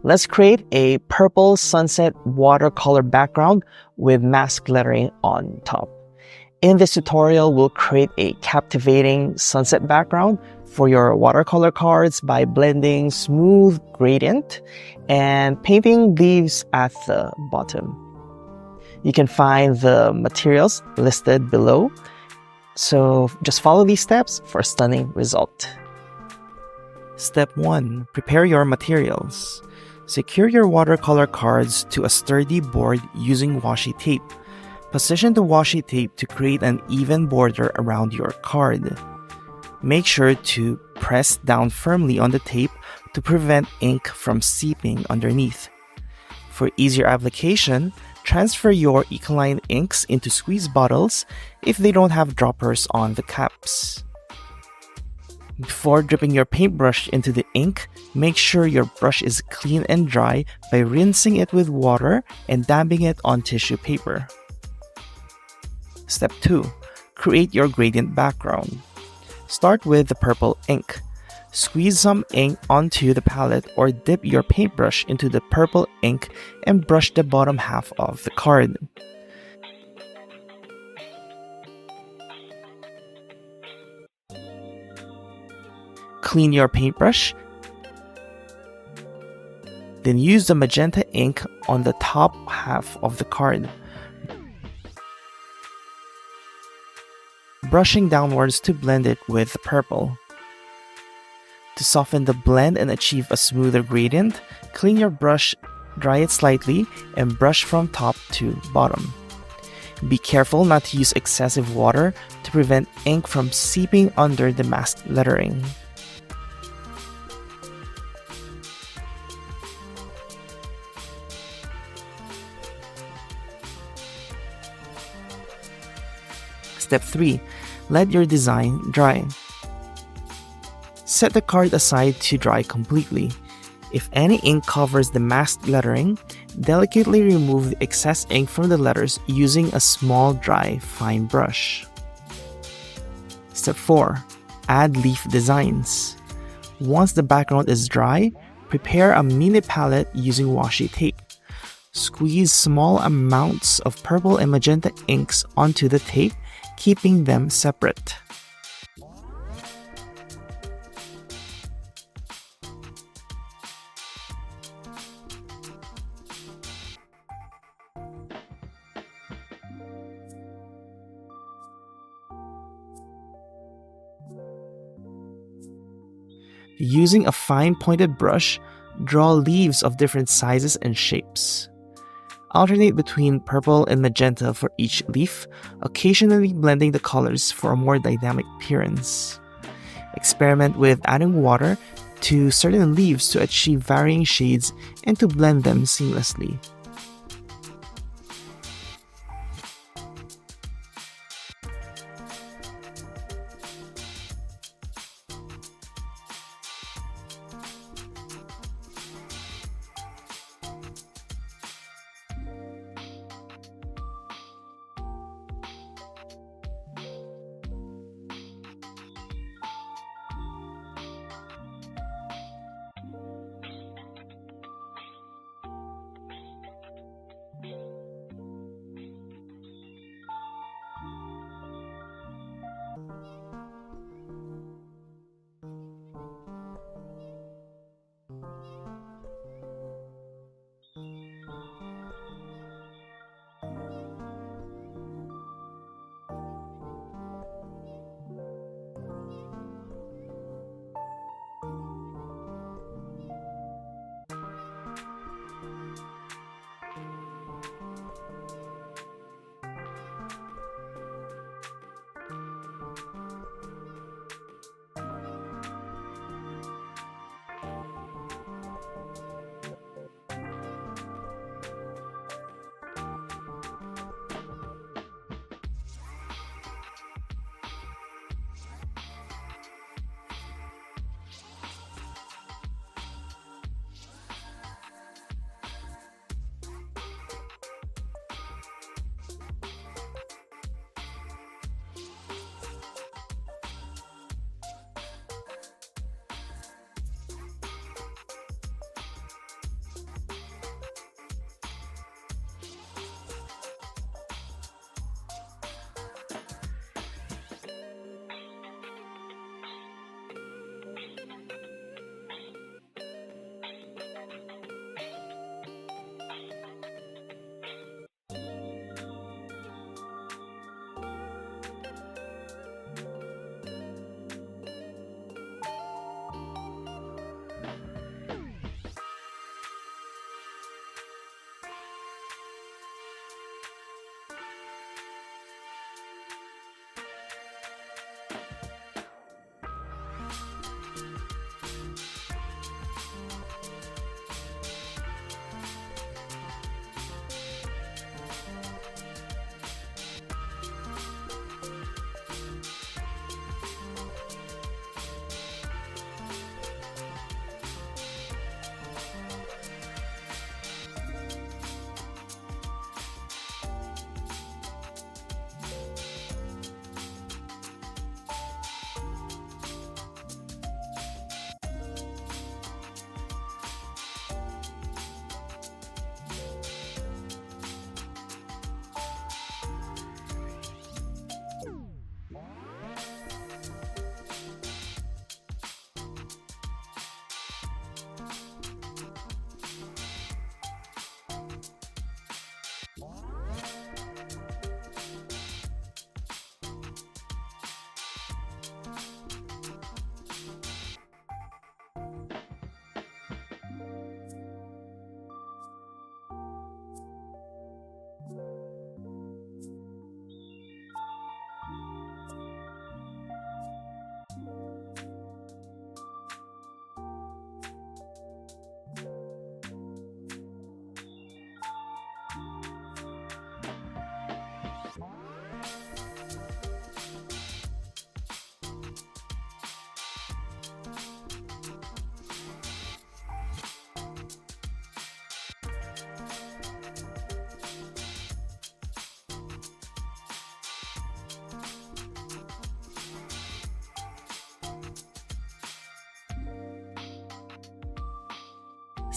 Let's create a purple sunset watercolor background with mask lettering on top. In this tutorial, we'll create a captivating sunset background for your watercolor cards by blending smooth gradient and painting leaves at the bottom. You can find the materials listed below, so just follow these steps for a stunning result. Step 1. Prepare your materials. Secure your watercolor cards to a sturdy board using washi tape. Position the washi tape to create an even border around your card. Make sure to press down firmly on the tape to prevent ink from seeping underneath. For easier application, transfer your Ecoline inks into squeeze bottles if they don't have droppers on the caps. Before dripping your paintbrush into the ink, make sure your brush is clean and dry by rinsing it with water and dabbing it on tissue paper. Step 2. Create your gradient background. Start with the purple ink. Squeeze some ink onto the palette or dip your paintbrush into the purple ink and brush the bottom half of the card. Clean your paintbrush. Then use the magenta ink on the top half of the card, brushing downwards to blend it with the purple. To soften the blend and achieve a smoother gradient, clean your brush, dry it slightly, and brush from top to bottom. Be careful not to use excessive water to prevent ink from seeping under the mask lettering. Step 3. Let your design dry. Set the card aside to dry completely. If any ink covers the masked lettering, delicately remove the excess ink from the letters using a small, dry, fine brush. Step 4. Add leaf designs. Once the background is dry, prepare a mini palette using washi tape. Squeeze small amounts of purple and magenta inks onto the tape, keeping them separate. Using a fine pointed brush, draw leaves of different sizes and shapes. Alternate between purple and magenta for each leaf, occasionally blending the colors for a more dynamic appearance. Experiment with adding water to certain leaves to achieve varying shades and to blend them seamlessly.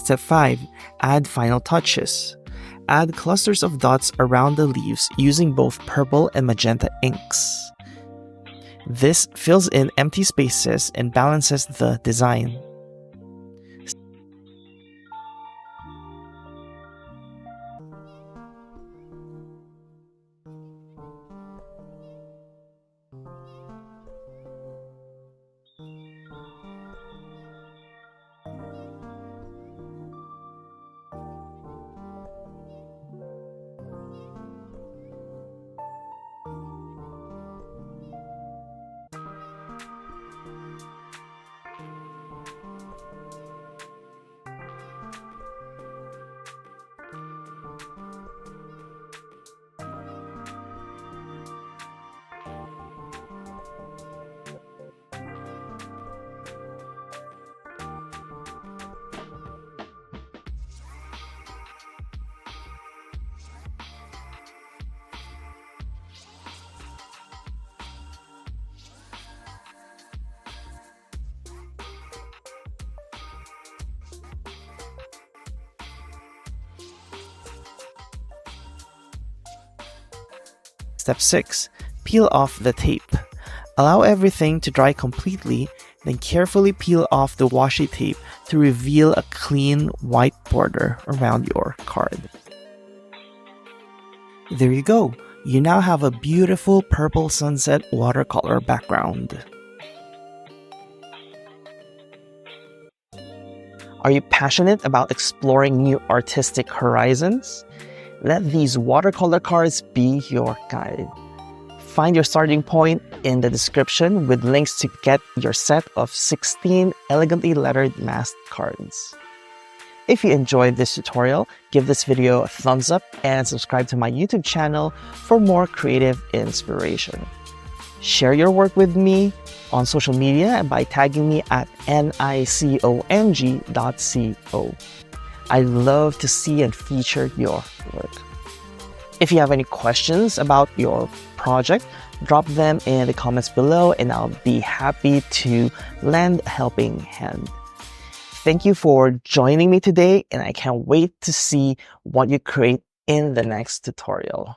Step 5. Add final touches. Add clusters of dots around the leaves using both purple and magenta inks. This fills in empty spaces and balances the design. Step 6. Peel off the tape. Allow everything to dry completely, then carefully peel off the washi tape to reveal a clean white border around your card. There you go. You now have a beautiful purple sunset watercolor background. Are you passionate about exploring new artistic horizons? Let these watercolor cards be your guide. Find your starting point in the description with links to get your set of 16 elegantly lettered masked cards. If you enjoyed this tutorial, give this video a thumbs up and subscribe to my YouTube channel for more creative inspiration. Share your work with me on social media by tagging me at nicong.co. I love to see and feature your work. If you have any questions about your project, drop them in the comments below and I'll be happy to lend a helping hand. Thank you for joining me today and I can't wait to see what you create in the next tutorial.